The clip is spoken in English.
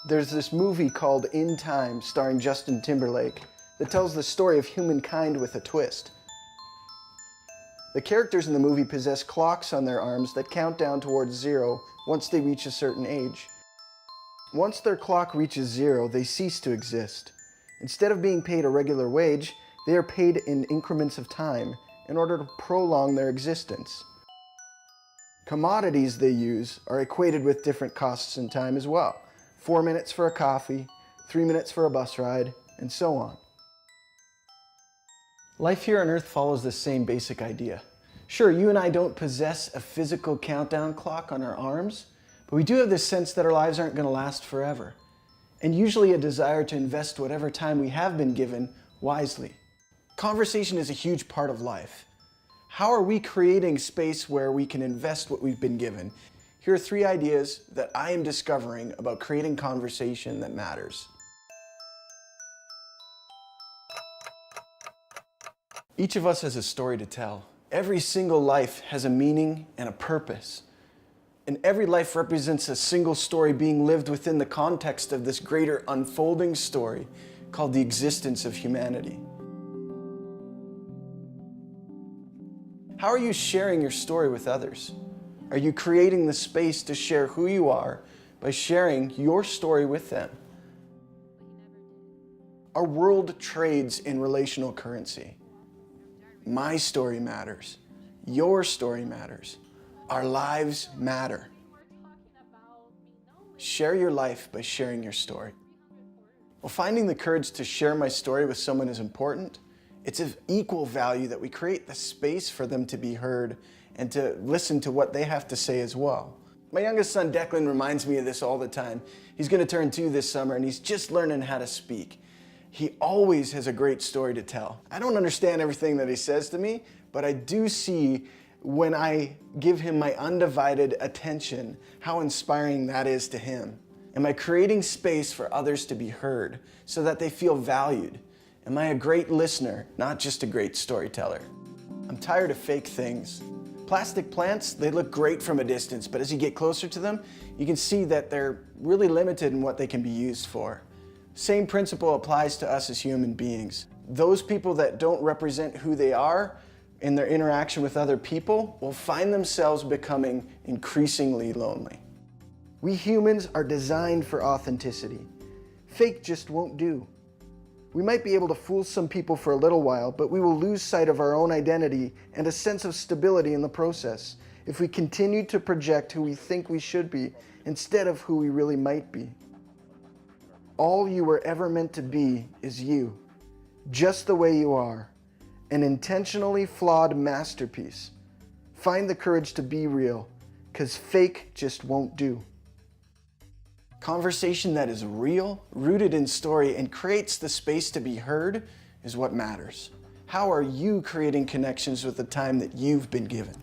There's this movie called In Time starring Justin Timberlake that tells the story of humankind with a twist. The characters in the movie possess clocks on their arms that count down towards zero once they reach a certain age. Once their clock reaches zero, they cease to exist. Instead of being paid a regular wage, they are paid in increments of time in order to prolong their existence. Commodities they use are equated with different costs in time as well. 4 minutes for a coffee, 3 minutes for a bus ride, and so on. Life here on Earth follows the same basic idea. Sure, you and I don't possess a physical countdown clock on our arms, but we do have this sense that our lives aren't going to last forever, and usually a desire to invest whatever time we have been given wisely. Conversation is a huge part of life. How are we creating space where we can invest what we've been given? Here are 3 ideas that I am discovering about creating conversation that matters. Each of us has a story to tell. Every single life has a meaning and a purpose. And every life represents a single story being lived within the context of this greater unfolding story called the existence of humanity. How are you sharing your story with others? Are you creating the space to share who you are by sharing your story with them? Our world trades in relational currency. My story matters. Your story matters. Our lives matter. Share your life by sharing your story. Well, finding the courage to share my story with someone is important. It's of equal value that we create the space for them to be heard and to listen to what they have to say as well. My youngest son, Declan, reminds me of this all the time. He's going to turn 2 this summer and he's just learning how to speak. He always has a great story to tell. I don't understand everything that he says to me, but I do see when I give him my undivided attention how inspiring that is to him. Am I creating space for others to be heard so that they feel valued? Am I a great listener, not just a great storyteller? I'm tired of fake things. Plastic plants, they look great from a distance, but as you get closer to them, you can see that they're really limited in what they can be used for. Same principle applies to us as human beings. Those people that don't represent who they are in their interaction with other people will find themselves becoming increasingly lonely. We humans are designed for authenticity. Fake just won't do. We might be able to fool some people for a little while, but we will lose sight of our own identity and a sense of stability in the process if we continue to project who we think we should be instead of who we really might be. All you were ever meant to be is you, just the way you are, an intentionally flawed masterpiece. Find the courage to be real, because fake just won't do. Conversation that is real, rooted in story, and creates the space to be heard is what matters. How are you creating connections with the time that you've been given?